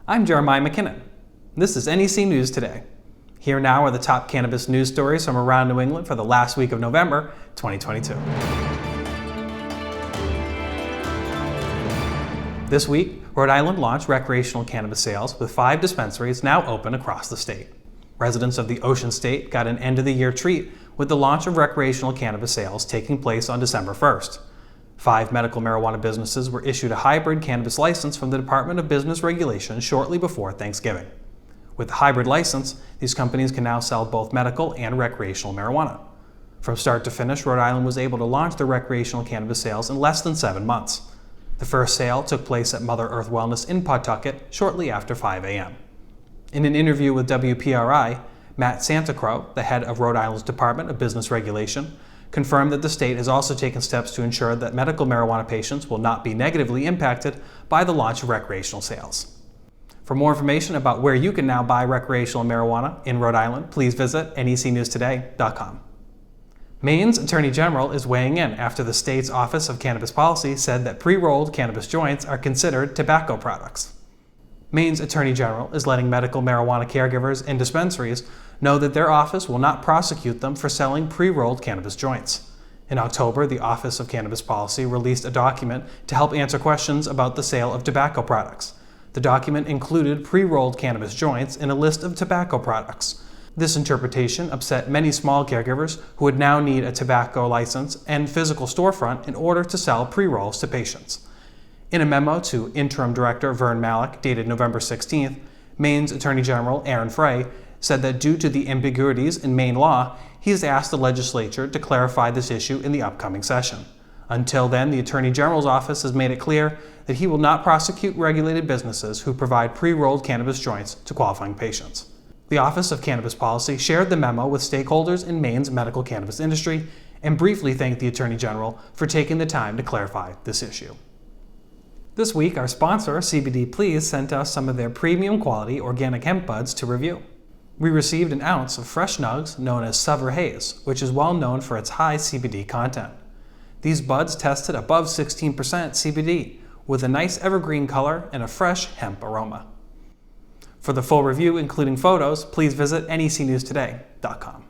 I'm Jeremiah McKinnon. This is NEC News Today. Here now are the top cannabis news stories from around New England for the last week of November 2022. This week, Rhode Island launched recreational cannabis sales with 5 dispensaries now open across the state. Residents of the Ocean State got an end-of-the-year treat with the launch of recreational cannabis sales taking place on December 1st. 5 medical marijuana businesses were issued a hybrid cannabis license from the Department of Business Regulation shortly before Thanksgiving. With the hybrid license, these companies can now sell both medical and recreational marijuana. From start to finish, Rhode Island was able to launch their recreational cannabis sales in less than 7 months. The first sale took place at Mother Earth Wellness in Pawtucket shortly after 5 a.m. In an interview with WPRI, Matt Santacrow, the head of Rhode Island's Department of Business Regulation, confirmed that the state has also taken steps to ensure that medical marijuana patients will not be negatively impacted by the launch of recreational sales. For more information about where you can now buy recreational marijuana in Rhode Island, please visit necnewstoday.com. Maine's Attorney General is weighing in after the state's Office of Cannabis Policy said that pre-rolled cannabis joints are considered tobacco products. Maine's Attorney General is letting medical marijuana caregivers and dispensaries know that their office will not prosecute them for selling pre-rolled cannabis joints. In October, the Office of Cannabis Policy released a document to help answer questions about the sale of tobacco products. The document included pre-rolled cannabis joints in a list of tobacco products. This interpretation upset many small caregivers who would now need a tobacco license and physical storefront in order to sell pre-rolls to patients. In a memo to Interim Director Vern Malik dated November 16th, Maine's Attorney General Aaron Frey said that due to the ambiguities in Maine law, he has asked the legislature to clarify this issue in the upcoming session. Until then, the Attorney General's office has made it clear that he will not prosecute regulated businesses who provide pre-rolled cannabis joints to qualifying patients. The Office of Cannabis Policy shared the memo with stakeholders in Maine's medical cannabis industry and briefly thanked the Attorney General for taking the time to clarify this issue. This week, our sponsor, CBD Please, sent us some of their premium quality organic hemp buds to review. We received an ounce of fresh nugs known as Suver Haze, which is well known for its high CBD content. These buds tested above 16% CBD, with a nice evergreen color and a fresh hemp aroma. For the full review, including photos, please visit necnewstoday.com.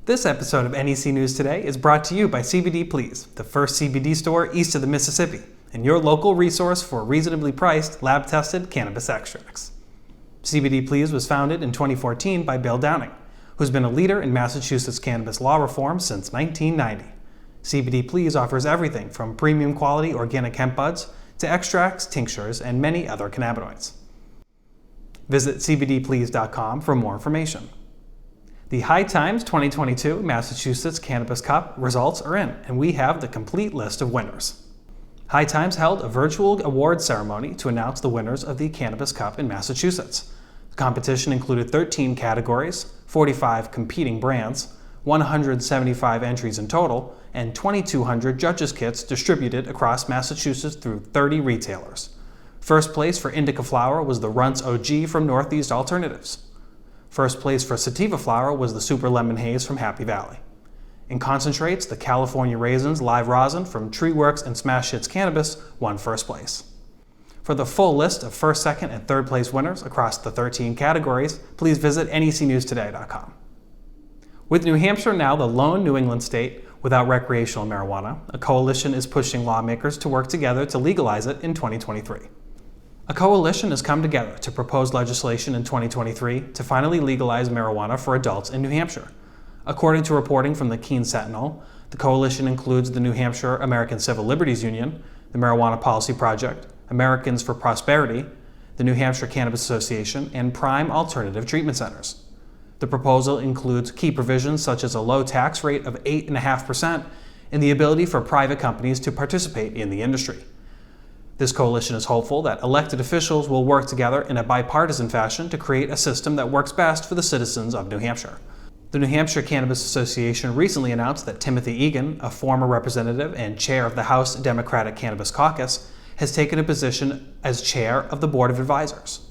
This episode of NEC News Today is brought to you by CBD Please, the first CBD store east of the Mississippi, and your local resource for reasonably priced, lab-tested cannabis extracts. CBD Please was founded in 2014 by Bill Downing, who's been a leader in Massachusetts cannabis law reform since 1990. CBD Please offers everything from premium quality organic hemp buds to extracts, tinctures, and many other cannabinoids. Visit cbdplease.com for more information. The High Times 2022 Massachusetts Cannabis Cup results are in, and we have the complete list of winners. High Times held a virtual award ceremony to announce the winners of the Cannabis Cup in Massachusetts. The competition included 13 categories, 45 competing brands, 175 entries in total, and 2,200 judges' kits distributed across Massachusetts through 30 retailers. First place for Indica Flower was the Runts OG from Northeast Alternatives. First place for Sativa Flower was the Super Lemon Haze from Happy Valley. In concentrates, the California Raisins Live Rosin from Treeworks and Smash Hits Cannabis won first place. For the full list of first, second, and third place winners across the 13 categories, please visit necnewstoday.com. With New Hampshire now the lone New England state without recreational marijuana, a coalition is pushing lawmakers to work together to legalize it in 2023. A coalition has come together to propose legislation in 2023 to finally legalize marijuana for adults in New Hampshire. According to reporting from the Keene Sentinel, the coalition includes the New Hampshire American Civil Liberties Union, the Marijuana Policy Project, Americans for Prosperity, the New Hampshire Cannabis Association, and Prime Alternative Treatment Centers. The proposal includes key provisions such as a low tax rate of 8.5% and the ability for private companies to participate in the industry. This coalition is hopeful that elected officials will work together in a bipartisan fashion to create a system that works best for the citizens of New Hampshire. The New Hampshire Cannabis Association recently announced that Timothy Egan, a former representative and chair of the House Democratic Cannabis Caucus, has taken a position as chair of the Board of Advisors.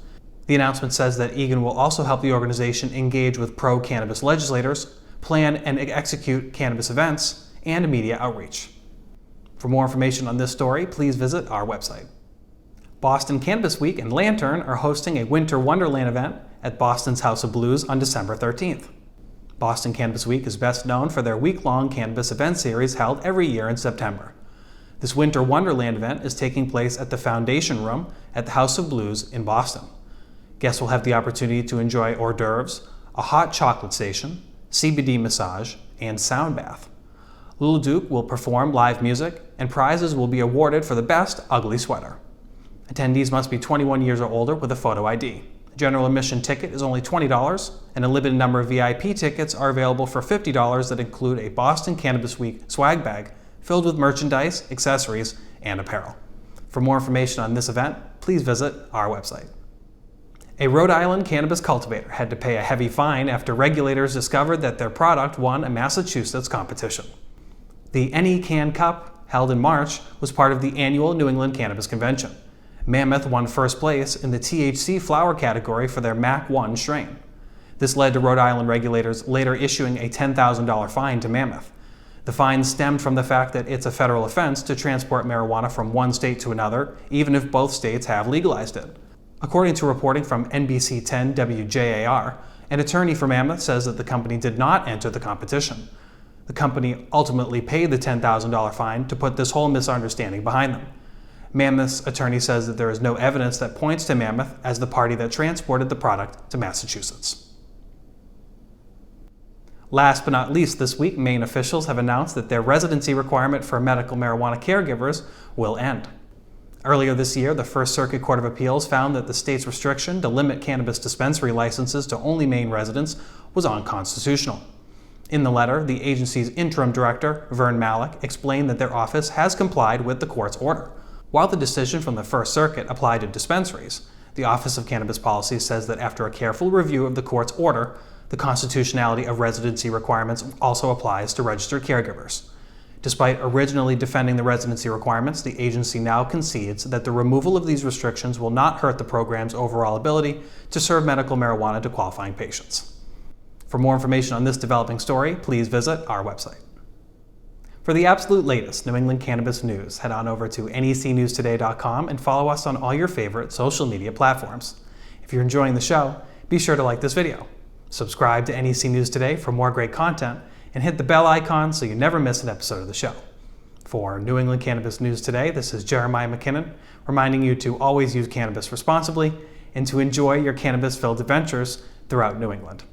The announcement says that Egan will also help the organization engage with pro-cannabis legislators, plan and execute cannabis events, and media outreach. For more information on this story, please visit our website. Boston Cannabis Week and Lantern are hosting a Winter Wonderland event at Boston's House of Blues on December 13th. Boston Cannabis Week is best known for their week-long cannabis event series held every year in September. This Winter Wonderland event is taking place at the Foundation Room at the House of Blues in Boston. Guests will have the opportunity to enjoy hors d'oeuvres, a hot chocolate station, CBD massage, and sound bath. Lil Duke will perform live music, and prizes will be awarded for the best ugly sweater. Attendees must be 21 years or older with a photo ID. A general admission ticket is only $20, and a limited number of VIP tickets are available for $50 that include a Boston Cannabis Week swag bag filled with merchandise, accessories, and apparel. For more information on this event, please visit our website. A Rhode Island cannabis cultivator had to pay a heavy fine after regulators discovered that their product won a Massachusetts competition. The NECANN Cup, held in March, was part of the annual New England Cannabis Convention. Mammoth won first place in the THC flower category for their Mac 1 strain. This led to Rhode Island regulators later issuing a $10,000 fine to Mammoth. The fine stemmed from the fact that it's a federal offense to transport marijuana from one state to another, even if both states have legalized it. According to reporting from NBC 10 WJAR, an attorney for Mammoth says that the company did not enter the competition. The company ultimately paid the $10,000 fine to put this whole misunderstanding behind them. Mammoth's attorney says that there is no evidence that points to Mammoth as the party that transported the product to Massachusetts. Last but not least this week, Maine officials have announced that their residency requirement for medical marijuana caregivers will end. Earlier this year, the First Circuit Court of Appeals found that the state's restriction to limit cannabis dispensary licenses to only Maine residents was unconstitutional. In the letter, the agency's interim director, Vern Malik, explained that their office has complied with the court's order. While the decision from the First Circuit applied to dispensaries, the Office of Cannabis Policy says that after a careful review of the court's order, the constitutionality of residency requirements also applies to registered caregivers. Despite originally defending the residency requirements, the agency now concedes that the removal of these restrictions will not hurt the program's overall ability to serve medical marijuana to qualifying patients. For more information on this developing story, please visit our website. For the absolute latest New England cannabis news, head on over to necnewstoday.com and follow us on all your favorite social media platforms. If you're enjoying the show, be sure to like this video, subscribe to NEC News Today for more great content, and hit the bell icon so you never miss an episode of the show. For New England Cannabis News Today, this is Jeremiah McKinnon, reminding you to always use cannabis responsibly and to enjoy your cannabis-filled adventures throughout New England.